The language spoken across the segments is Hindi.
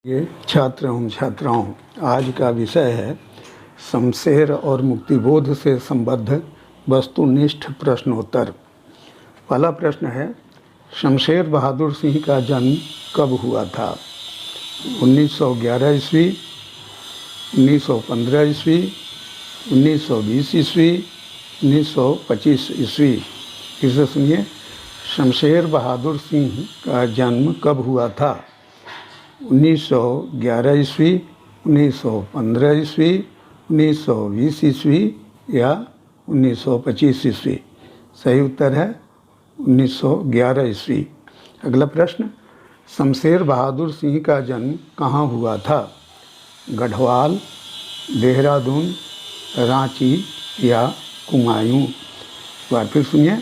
ये छात्र एवं छात्राओं, आज का विषय है शमशेर और मुक्तिबोध से संबद्ध वस्तुनिष्ठ प्रश्नोत्तर। पहला प्रश्न है, शमशेर बहादुर सिंह का जन्म कब हुआ था? 1911 ईस्वी, 1915 ईस्वी, 1920 ईस्वी, 1925 ईस्वी। इसे सुनिए, शमशेर बहादुर सिंह का जन्म कब हुआ था? 1911 ईस्वी, 1915 ईस्वी, 1920 ईस्वी या 1925 ईस्वी। सही उत्तर है 1911 ईस्वी। अगला प्रश्न, शमशेर बहादुर सिंह का जन्म कहाँ हुआ था? गढ़वाल, देहरादून, रांची या कुमायूं। एक बार फिर सुनिए,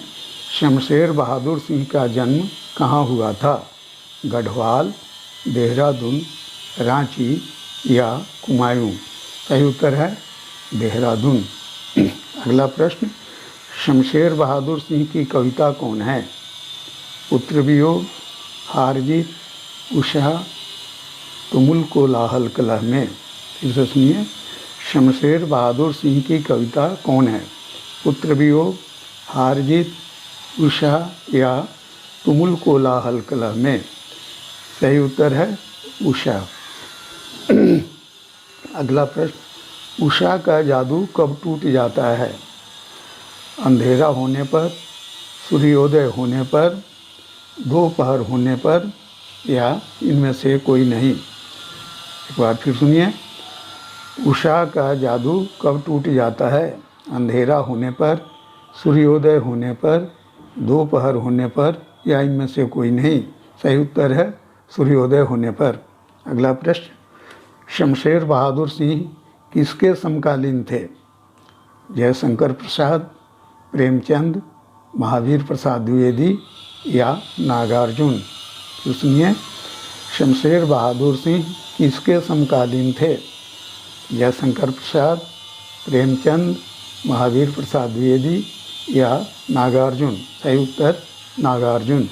शमशेर बहादुर सिंह का जन्म कहाँ हुआ था? गढ़वाल, देहरादून, रांची या कुमायूं। सही उत्तर है देहरादून। अगला प्रश्न, शमशेर बहादुर सिंह की कविता कौन है? पुत्र वियोग, हार जीत, उषा, तुमुल को लाहल कलह में। इसे सुनिए, शमशेर बहादुर सिंह की कविता कौन है? पुत्र वियोग, हार जीत, उषा या तुमुल को लाहल कलह में। सही उत्तर है उषा। अगला प्रश्न, उषा का जादू कब टूट जाता है? अंधेरा होने पर, सूर्योदय होने पर, दोपहर होने पर या इनमें से कोई नहीं। एक बार फिर सुनिए, उषा का जादू कब टूट जाता है? अंधेरा होने पर, सूर्योदय होने पर, दोपहर होने पर या इनमें से कोई नहीं। सही उत्तर है सूर्योदय होने पर। अगला प्रश्न, शमशेर बहादुर सिंह किसके समकालीन थे? जयशंकर प्रसाद, प्रेमचंद, महावीर प्रसाद द्विवेदी या नागार्जुन। तो सुनिए, शमशेर बहादुर सिंह किसके समकालीन थे? जयशंकर प्रसाद, प्रेमचंद, महावीर प्रसाद द्विवेदी या नागार्जुन। सही उत्तर नागार्जुन।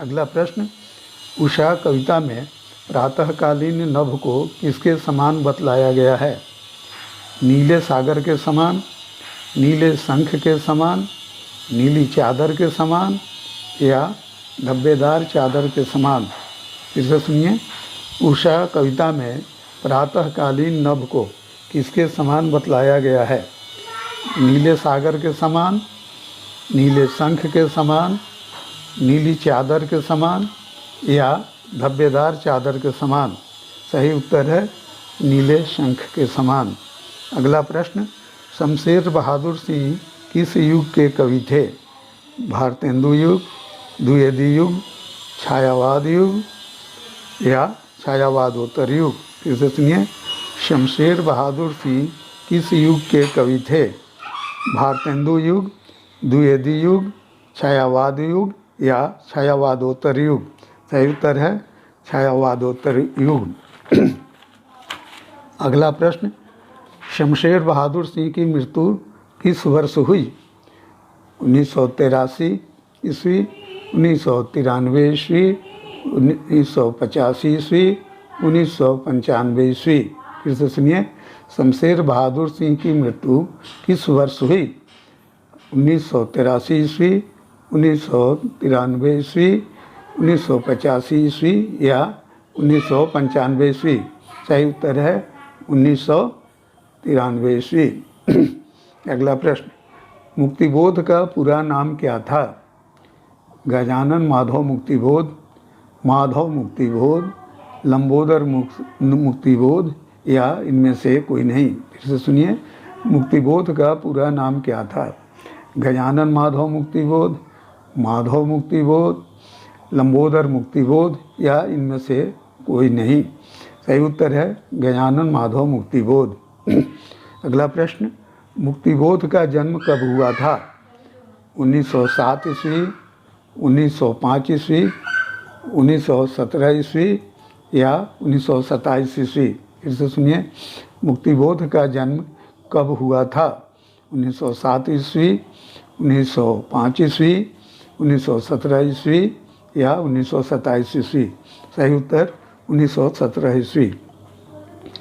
अगला प्रश्न, उषा कविता में प्रातःकालीन नभ को किसके समान बतलाया गया है? नीले सागर के समान, नीले शंख के समान, नीली चादर के समान या धब्बेदार चादर के समान। फिर से सुनिए, उषा कविता में प्रातःकालीन नभ को किसके समान बतलाया गया है? नीले सागर के समान, नीले शंख के समान, नीली चादर के समान या धब्बेदार चादर के समान। सही उत्तर है नीले शंख के समान। अगला प्रश्न, शमशेर बहादुर सिंह किस युग के कवि थे? भारतेंदु युग, द्विवेदी युग, छायावाद युग या छायावादोत्तर युग। फिर से सुनिए, शमशेर बहादुर सिंह किस युग के कवि थे? भारतेंदु युग, द्विवेदी युग, छायावाद युग या छायावादोत्तर युग। सही उत्तर है छायावादोत्तर युग। अगला प्रश्न, शमशेर बहादुर सिंह की मृत्यु किस वर्ष हुई? 1983 ईस्वी, 1993 ईस्वी, 1985 ईस्वी, 1995 ईस्वी। फिर से सुनिए, शमशेर बहादुर सिंह की मृत्यु किस वर्ष हुई? 1983 ईस्वी, 1993 ईस्वी, 1985 ईस्वी या 1995 ईस्वी। सही उत्तर है 1993 ईस्वी। अगला प्रश्न, मुक्तिबोध का पूरा नाम क्या था? गजानन माधव मुक्तिबोध, माधव मुक्तिबोध, लंबोदर मुक्तिबोध या इनमें से कोई नहीं। फिर से सुनिए, मुक्तिबोध का पूरा नाम क्या था? गजानन माधव मुक्तिबोध, माधव मुक्तिबोध, लंबोदर मुक्तिबोध या इनमें से कोई नहीं। सही उत्तर है गजानन माधव मुक्तिबोध। अगला प्रश्न, मुक्तिबोध का जन्म कब हुआ था? 1907 ईस्वी, 1905 ईस्वी, 1917 ईस्वी या 1927 ईस्वी। फिर से सुनिए, मुक्तिबोध का जन्म कब हुआ था? 1907 ईस्वी, 1905 ईस्वी, 1917 ईस्वी या 1927 ईस्वी। सही उत्तर 1917 ईस्वी।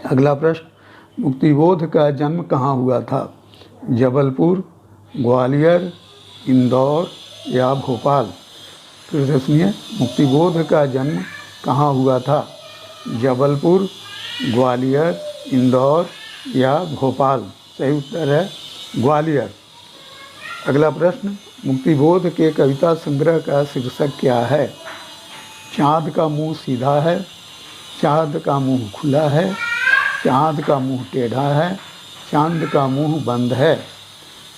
अगला प्रश्न, मुक्तिबोध का जन्म कहाँ हुआ था? जबलपुर, ग्वालियर, इंदौर या भोपाल? फिर से सुनिए, मुक्तिबोध का जन्म कहाँ हुआ था? जबलपुर, ग्वालियर, इंदौर या भोपाल? सही उत्तर है ग्वालियर। अगला प्रश्न, मुक्तिबोध के कविता संग्रह का शीर्षक क्या है? चाँद का मुंह सीधा है, चाँद का मुंह खुला है, चाँद का मुंह टेढ़ा है, चाँद का मुंह बंद है?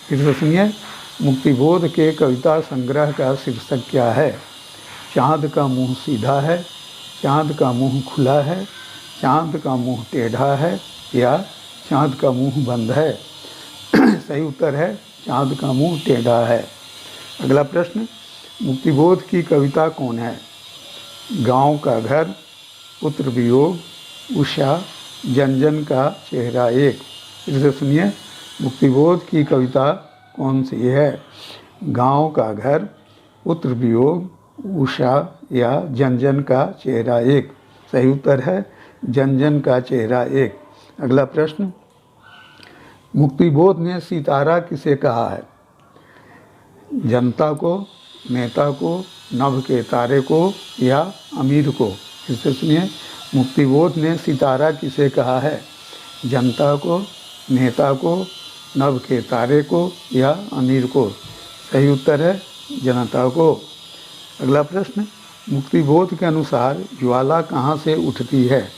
फिर से सुनिए, मुक्तिबोध के कविता संग्रह का शीर्षक क्या है? चाँद का मुंह सीधा है, चाँद का मुंह खुला है, चाँद का मुंह टेढ़ा है या चाँद का मुंह बंद है? सही उत्तर है चाँद का मुंह टेढ़ा है। अगला प्रश्न, मुक्तिबोध की कविता कौन है? गांव का घर, पुत्र वियोग, उषा, जन जन का चेहरा एक? फिर से सुनिए, मुक्तिबोध की कविता कौन सी है? गांव का घर, पुत्र वियोग, उषा या जन जन का चेहरा एक? सही उत्तर है जन जन का चेहरा एक। अगला प्रश्न, मुक्तिबोध ने सितारा किसे कहा है? जनता को, नेता को, नभ के तारे को या अमीर को? फिर से सुनिए, मुक्तिबोध ने सितारा किसे कहा है? जनता को, नेता को, नभ के तारे को या अमीर को? सही उत्तर है जनता को। अगला प्रश्न, मुक्तिबोध के अनुसार ज्वाला कहाँ से उठती है?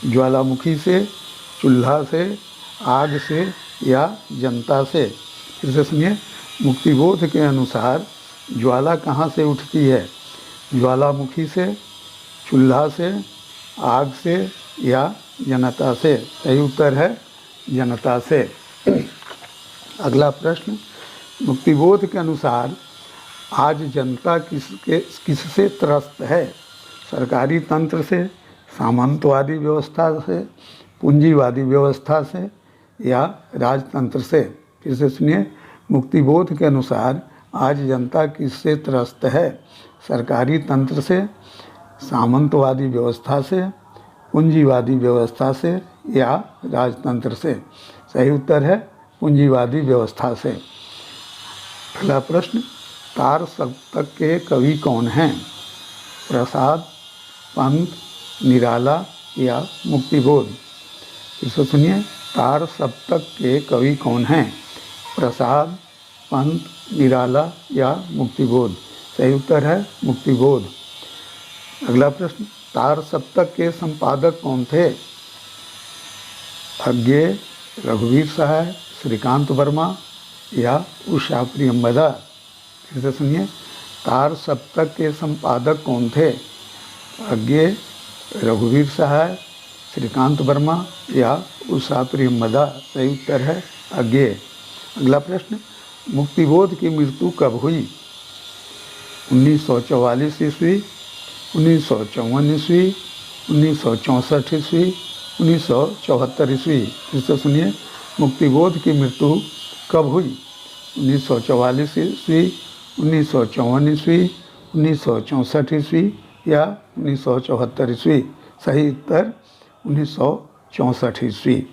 ज्वालामुखी से, चूल्हा से, आग से या जनता से? फिर से सुनिए, मुक्तिबोध के अनुसार ज्वाला कहाँ से उठती है? ज्वालामुखी से, चूल्हा से, आग से या जनता से? सही उत्तर है जनता से। अगला प्रश्न, मुक्तिबोध के अनुसार आज जनता किससे त्रस्त है? सरकारी तंत्र से, सामंतवादी व्यवस्था से, पूंजीवादी व्यवस्था से या राजतंत्र से? फिर से सुनिए, मुक्तिबोध के अनुसार आज जनता किससे त्रस्त है? सरकारी तंत्र से, सामंतवादी व्यवस्था से, पूंजीवादी व्यवस्था से या राजतंत्र से? सही उत्तर है पूंजीवादी व्यवस्था से। अगला प्रश्न, तार सप्तक के कवि कौन हैं? प्रसाद, पंत, निराला या मुक्तिबोध? फिर से सुनिए, तार सप्तक के कवि कौन हैं? प्रसाद, पंत, निराला या मुक्तिबोध? सही उत्तर है मुक्तिबोध। अगला प्रश्न, तार सप्तक के संपादक कौन थे? अज्ञेय, रघुवीर सहाय, श्रीकांत वर्मा या उषा प्रियंवदा? फिर से सुनिए, तार सप्तक के संपादक कौन थे? अज्ञेय, रघुवीर सहाय, श्रीकांत वर्मा या उषा प्रियंवदा? सही उत्तर है अज्ञेय। अगला प्रश्न, मुक्तिबोध की मृत्यु कब हुई? 1944 ईस्वी, 1954 ईस्वी, 1964 ईस्वी, 1974 ईस्वी? फिर से सुनिए, मुक्तिबोध की मृत्यु कब हुई? 1944 ईस्वी, 1954 ईस्वी, 1964 ईस्वी या 1974 ईस्वी? सही उत्तर 1964 ईस्वी।